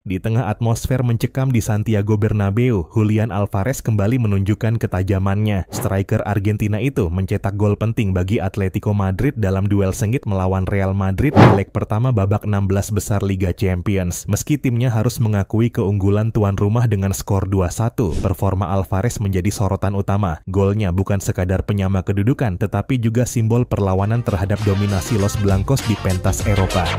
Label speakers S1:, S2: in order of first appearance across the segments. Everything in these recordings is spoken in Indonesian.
S1: Di tengah atmosfer mencekam di Santiago Bernabeu, Julian Alvarez kembali menunjukkan ketajamannya. Striker Argentina itu mencetak gol penting bagi Atletico Madrid dalam duel sengit melawan Real Madrid di leg pertama babak 16 besar Liga Champions. Meski timnya harus mengakui keunggulan tuan rumah dengan skor 2-1, performa Alvarez menjadi sorotan utama. Golnya bukan sekadar penyama kedudukan, tetapi juga simbol perlawanan terhadap dominasi Los Blancos di pentas Eropa.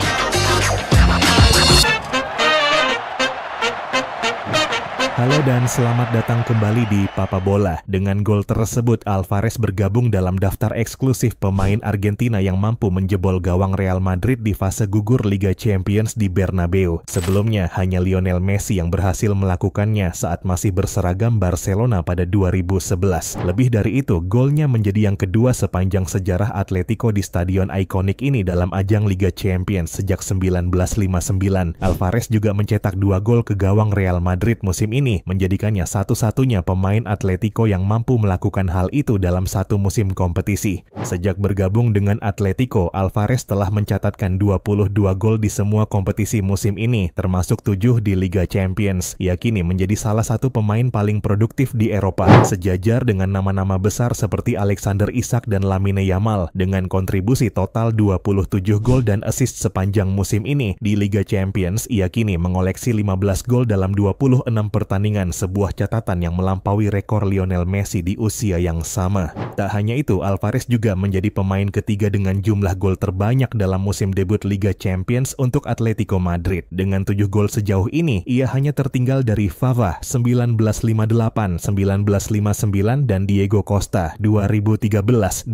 S1: Halo dan selamat datang kembali di Papa Bola. Dengan gol tersebut, Alvarez bergabung dalam daftar eksklusif pemain Argentina yang mampu menjebol gawang Real Madrid di fase gugur Liga Champions di Bernabeu. Sebelumnya, hanya Lionel Messi yang berhasil melakukannya saat masih berseragam Barcelona pada 2011. Lebih dari itu, golnya menjadi yang kedua sepanjang sejarah Atletico di stadion ikonik ini dalam ajang Liga Champions sejak 1959. Alvarez juga mencetak 2 gol ke gawang Real Madrid musim ini, menjadikannya satu-satunya pemain Atletico yang mampu melakukan hal itu dalam satu musim kompetisi. Sejak bergabung dengan Atletico, Alvarez telah mencatatkan 22 gol di semua kompetisi musim ini, termasuk 7 di Liga Champions. Ia kini menjadi salah satu pemain paling produktif di Eropa, sejajar dengan nama-nama besar seperti Alexander Isak dan Lamine Yamal, dengan kontribusi total 27 gol dan assist sepanjang musim ini. Di Liga Champions, ia kini mengoleksi 15 gol dalam 26 pertandingan, sebuah catatan yang melampaui rekor Lionel Messi di usia yang sama. Tak hanya itu, Alvarez juga menjadi pemain ketiga dengan jumlah gol terbanyak dalam musim debut Liga Champions untuk Atletico Madrid. Dengan 7 gol sejauh ini, ia hanya tertinggal dari Vava 1958, 1959 dan Diego Costa 2013-2014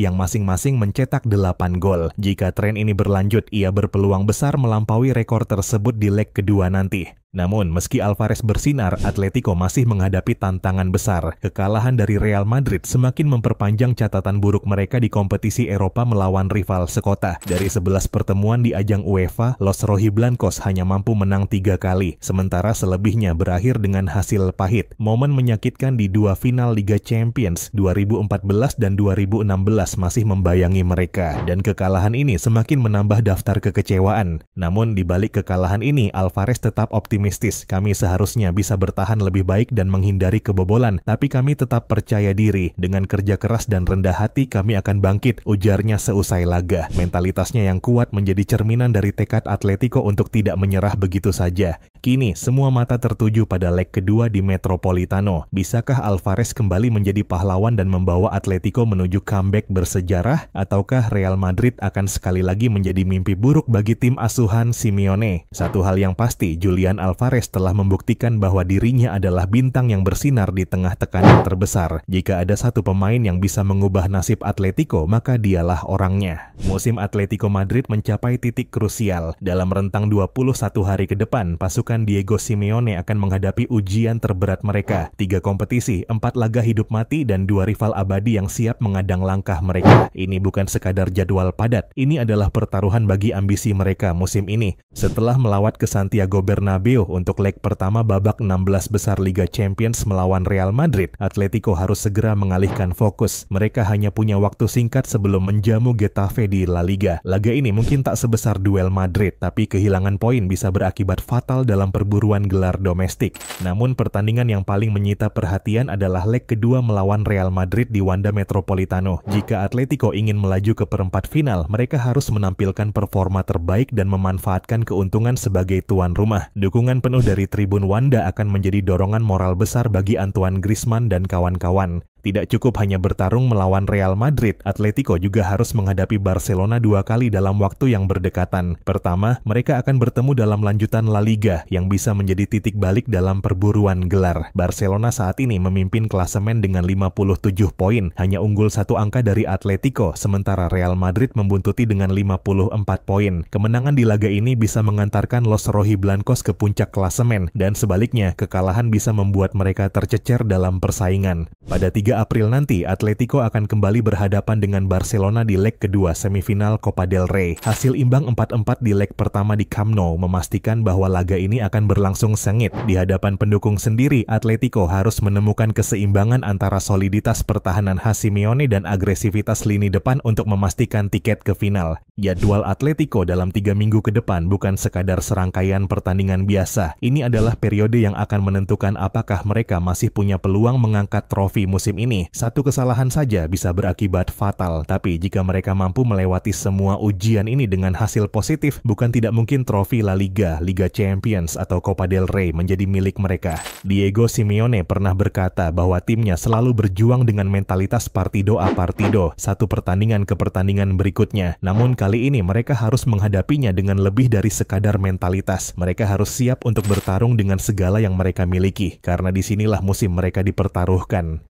S1: yang masing-masing mencetak 8 gol. Jika tren ini berlanjut, ia berpeluang besar melampaui rekor tersebut di leg kedua nanti. Namun, meski Alvarez bersinar, Atletico masih menghadapi tantangan besar. Kekalahan dari Real Madrid semakin memperpanjang catatan buruk mereka di kompetisi Eropa melawan rival sekota. Dari 11 pertemuan di ajang UEFA, Los Rojiblancos hanya mampu menang 3 kali, sementara selebihnya berakhir dengan hasil pahit. Momen menyakitkan di 2 final Liga Champions 2014 dan 2016 masih membayangi mereka, dan kekalahan ini semakin menambah daftar kekecewaan. Namun, di balik kekalahan ini, Alvarez tetap optimis. Kami seharusnya bisa bertahan lebih baik dan menghindari kebobolan, tapi kami tetap percaya diri. Dengan kerja keras dan rendah hati kami akan bangkit, ujarnya seusai laga. Mentalitasnya yang kuat menjadi cerminan dari tekad Atletico untuk tidak menyerah begitu saja. Kini, semua mata tertuju pada leg kedua di Metropolitano. Bisakah Alvarez kembali menjadi pahlawan dan membawa Atletico menuju comeback bersejarah? Ataukah Real Madrid akan sekali lagi menjadi mimpi buruk bagi tim asuhan Simeone? Satu hal yang pasti, Julian Alvarez telah membuktikan bahwa dirinya adalah bintang yang bersinar di tengah tekanan terbesar. Jika ada satu pemain yang bisa mengubah nasib Atletico, maka dialah orangnya. Musim Atletico Madrid mencapai titik krusial. Dalam rentang 21 hari ke depan, pasukan Diego Simeone akan menghadapi ujian terberat mereka. 3 kompetisi, 4 laga hidup mati, dan 2 rival abadi yang siap mengadang langkah mereka. Ini bukan sekadar jadwal padat, ini adalah pertaruhan bagi ambisi mereka musim ini. Setelah melawat ke Santiago Bernabeu untuk leg pertama babak 16 besar Liga Champions melawan Real Madrid, Atletico harus segera mengalihkan fokus. Mereka hanya punya waktu singkat sebelum menjamu Getafe di La Liga. Laga ini mungkin tak sebesar duel Madrid, tapi kehilangan poin bisa berakibat fatal dalam perburuan gelar domestik. Namun pertandingan yang paling menyita perhatian adalah leg kedua melawan Real Madrid di Wanda Metropolitano. Jika Atletico ingin melaju ke perempat final, mereka harus menampilkan performa terbaik dan memanfaatkan keuntungan sebagai tuan rumah. Dukungan penuh dari tribun Wanda akan menjadi dorongan moral besar bagi Antoine Griezmann dan kawan-kawan. Tidak cukup hanya bertarung melawan Real Madrid, Atletico juga harus menghadapi Barcelona 2 kali dalam waktu yang berdekatan. Pertama, mereka akan bertemu dalam lanjutan La Liga yang bisa menjadi titik balik dalam perburuan gelar. Barcelona saat ini memimpin klasemen dengan 57 poin, hanya unggul 1 angka dari Atletico, sementara Real Madrid membuntuti dengan 54 poin. Kemenangan di laga ini bisa mengantarkan Los Rojiblancos ke puncak klasemen, dan sebaliknya, kekalahan bisa membuat mereka tercecer dalam persaingan. Pada 3 3 April nanti, Atletico akan kembali berhadapan dengan Barcelona di leg kedua semifinal Copa del Rey. Hasil imbang 4-4 di leg pertama di Camp Nou memastikan bahwa laga ini akan berlangsung sengit. Di hadapan pendukung sendiri, Atletico harus menemukan keseimbangan antara soliditas pertahanan khas Simeone dan agresivitas lini depan untuk memastikan tiket ke final. Jadwal Atletico dalam 3 minggu ke depan bukan sekadar serangkaian pertandingan biasa. Ini adalah periode yang akan menentukan apakah mereka masih punya peluang mengangkat trofi musim ini. Satu kesalahan saja bisa berakibat fatal, tapi jika mereka mampu melewati semua ujian ini dengan hasil positif, bukan tidak mungkin trofi La Liga, Liga Champions, atau Copa del Rey menjadi milik mereka. Diego Simeone pernah berkata bahwa timnya selalu berjuang dengan mentalitas partido a partido, satu pertandingan ke pertandingan berikutnya. Namun kali ini mereka harus menghadapinya dengan lebih dari sekadar mentalitas. Mereka harus siap untuk bertarung dengan segala yang mereka miliki, karena disinilah musim mereka dipertaruhkan.